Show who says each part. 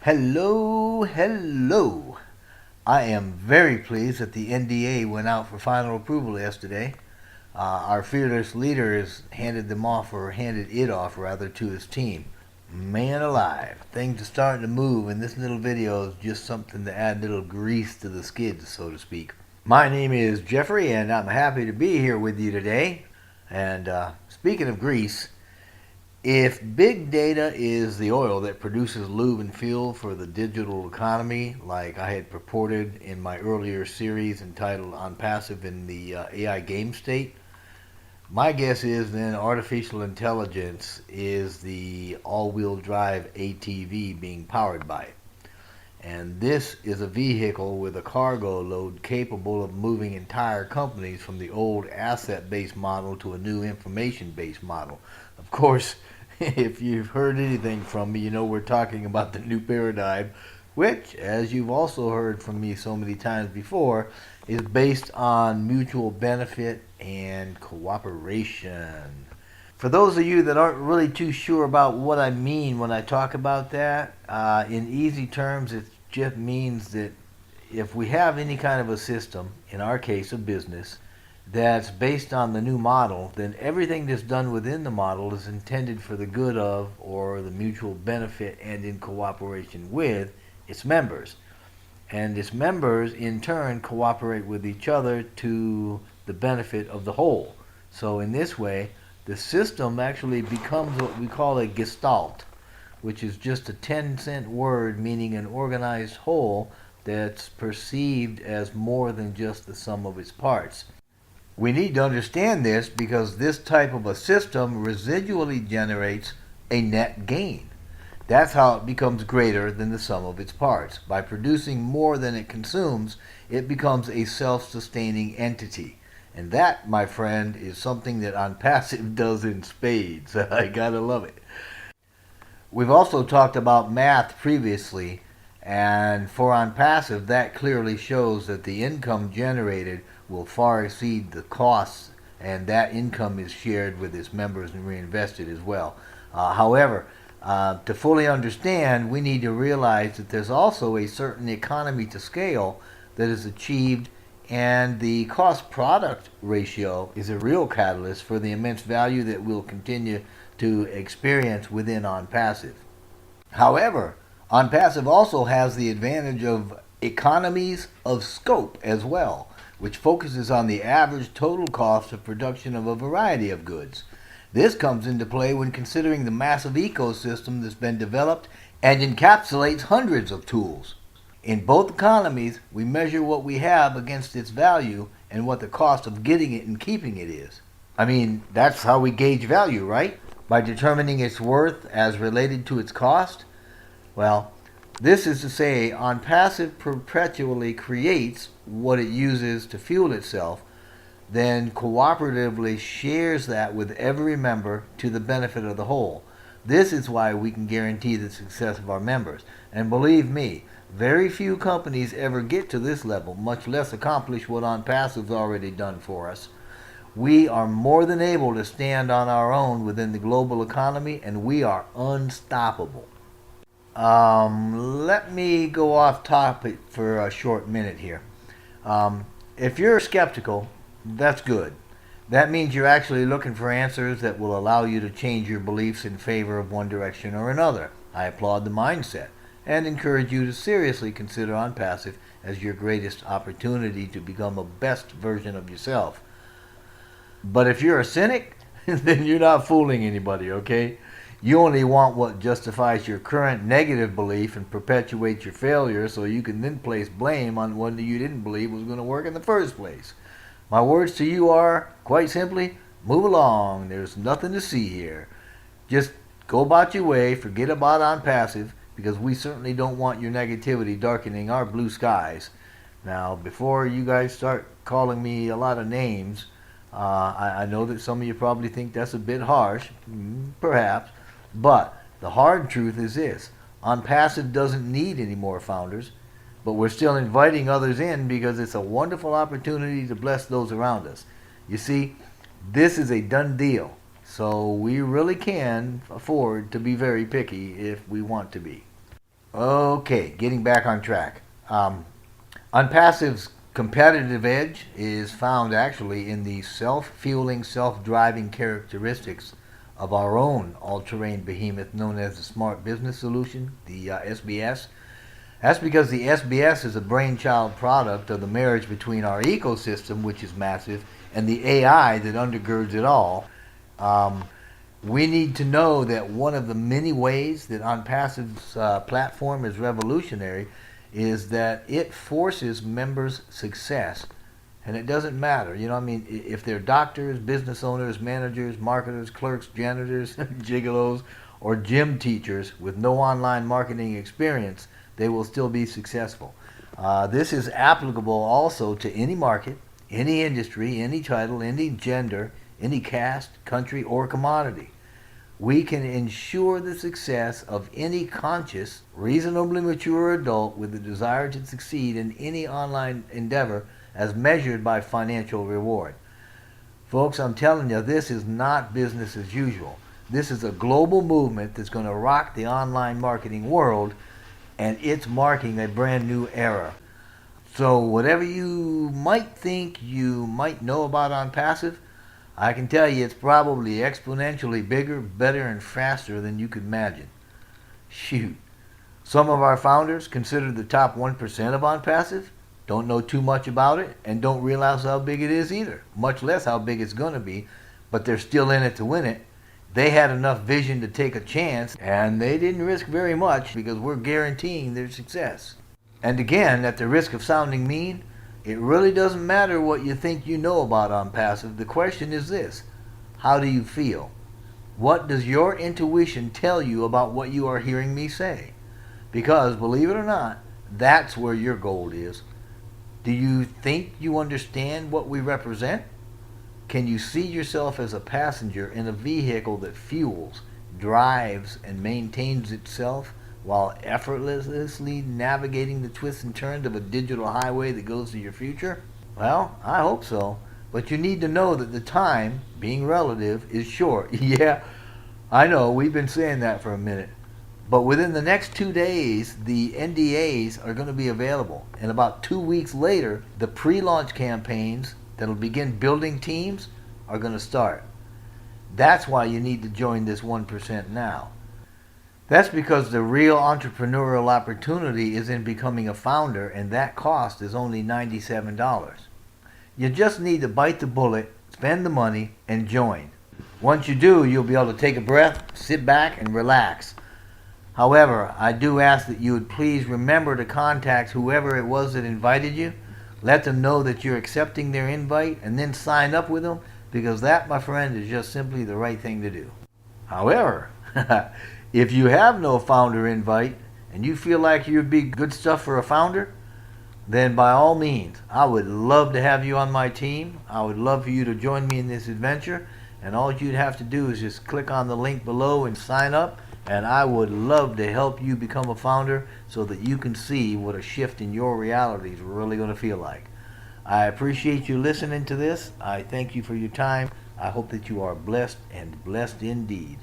Speaker 1: Hello. I am very pleased that the NDA went out for final approval yesterday. Our fearless leader has handed it off rather, to his team. Man alive, things are starting to move, and this little video is just something to add a little grease to the skids, so to speak. My name is Jeffrey, and I'm happy to be here with you today. And speaking of grease, if big data is the oil that produces lube and fuel for the digital economy, like I had purported in my earlier series entitled OnPassive in the AI game state, my guess is then artificial intelligence is the all-wheel drive ATV being powered by it. And this is a vehicle with a cargo load capable of moving entire companies from the old asset-based model to a new information-based model. Of course, if you've heard anything from me, you know we're talking about the new paradigm, which, as you've also heard from me so many times before, is based on mutual benefit and cooperation. For those of you that aren't really too sure about what I mean when I talk about that, in easy terms, it just means that if we have any kind of a system, in our case a business, that's based on the new model, then everything that's done within the model is intended for the good of, or the mutual benefit and in cooperation with, its members. And its members in turn cooperate with each other to the benefit of the whole. So in this way, the system actually becomes what we call a gestalt, which is just a 10-cent word meaning an organized whole that's perceived as more than just the sum of its parts. We need to understand this because this type of a system residually generates a net gain. That's how it becomes greater than the sum of its parts. By producing more than it consumes, it becomes a self-sustaining entity. And that, my friend, is something that OnPassive does in spades. I gotta love it. We've also talked about math previously, and for OnPassive, that clearly shows that the income generated will far exceed the costs, and that income is shared with its members and reinvested as well. However, to fully understand, we need to realize that there's also a certain economy to scale that is achieved, and the cost-product ratio is a real catalyst for the immense value that we'll continue to experience within OnPassive. However, OnPassive also has the advantage of economies of scope as well, which focuses on the average total cost of production of a variety of goods. This comes into play when considering the massive ecosystem that's been developed and encapsulates hundreds of tools. In both economies, we measure what we have against its value and what the cost of getting it and keeping it is. I mean, that's how we gauge value, right? By determining its worth as related to its cost? Well, this is to say, OnPassive perpetually creates what it uses to fuel itself, then cooperatively shares that with every member to the benefit of the whole. This is why we can guarantee the success of our members. And believe me, very few companies ever get to this level, much less accomplish what OnPassive's already done for us. We are more than able to stand on our own within the global economy, and we are unstoppable. Let me go off topic for a short minute here. If you're skeptical, that's good. That means you're actually looking for answers that will allow you to change your beliefs in favor of one direction or another. I applaud the mindset and encourage you to seriously consider OnPassive as your greatest opportunity to become a best version of yourself. But if you're a cynic, then you're not fooling anybody, okay? You only want what justifies your current negative belief and perpetuates your failure so you can then place blame on one that you didn't believe was going to work in the first place. My words to you are, quite simply, move along. There's nothing to see here. Just go about your way, forget about OnPassive, because we certainly don't want your negativity darkening our blue skies. Now, before you guys start calling me a lot of names, I know that some of you probably think that's a bit harsh, perhaps, but the hard truth is this. OnPassive doesn't need any more founders, but we're still inviting others in because it's a wonderful opportunity to bless those around us. You see, this is a done deal, so we really can afford to be very picky if we want to be. Okay, getting back on track. OnPassive's competitive edge is found actually in the self-fueling, self-driving characteristics of our own all-terrain behemoth known as the Smart Business Solution, the SBS. That's because the SBS is a brainchild product of the marriage between our ecosystem, which is massive, and the AI that undergirds it all. Um, we need to know that one of the many ways that OnPassive's platform is revolutionary is that it forces members' success. And it doesn't matter, you know, I mean, if they're doctors, business owners, managers, marketers, clerks, janitors, gigolos, or gym teachers with no online marketing experience, they will still be successful. This is applicable also to any market, any industry, any title, any gender, any caste, country, or commodity. We can ensure the success of any conscious, reasonably mature adult with the desire to succeed in any online endeavor as measured by financial reward. Folks, I'm telling you, this is not business as usual. This is a global movement that's going to rock the online marketing world, and it's marking a brand new era. So whatever you might think you might know about OnPassive, I can tell you it's probably exponentially bigger, better, and faster than you could imagine. Shoot. Some of our founders, considered the top 1% of OnPassive, don't know too much about it and don't realize how big it is either, much less how big it's going to be, but they're still in it to win it. They had enough vision to take a chance, and they didn't risk very much because we're guaranteeing their success. And again, at the risk of sounding mean, it really doesn't matter what you think you know about OnPassive. The question is this: how do you feel? What does your intuition tell you about what you are hearing me say? Because, believe it or not, that's where your gold is. Do you think you understand what we represent? Can you see yourself as a passenger in a vehicle that fuels, drives, and maintains itself while effortlessly navigating the twists and turns of a digital highway that goes to your future? Well, I hope so. But you need to know that the time, being relative, is short. Yeah, I know, we've been saying that for a minute. But within the next 2 days, the NDAs are going to be available. And about 2 weeks later, the pre-launch campaigns that'll begin building teams are going to start. That's why you need to join this 1% now. That's because the real entrepreneurial opportunity is in becoming a founder, and that cost is only $97. You just need to bite the bullet, spend the money, and join. Once you do, you'll be able to take a breath, sit back, and relax. However, I do ask that you would please remember to contact whoever it was that invited you. Let them know that you're accepting their invite, and then sign up with them, because that, my friend, is just simply the right thing to do. However, if you have no founder invite and you feel like you'd be good stuff for a founder, then by all means, I would love to have you on my team. I would love for you to join me in this adventure, and all you'd have to do is just click on the link below and sign up, and I would love to help you become a founder so that you can see what a shift in your reality is really going to feel like. I appreciate you listening to this. I thank you for your time. I hope that you are blessed, and blessed indeed.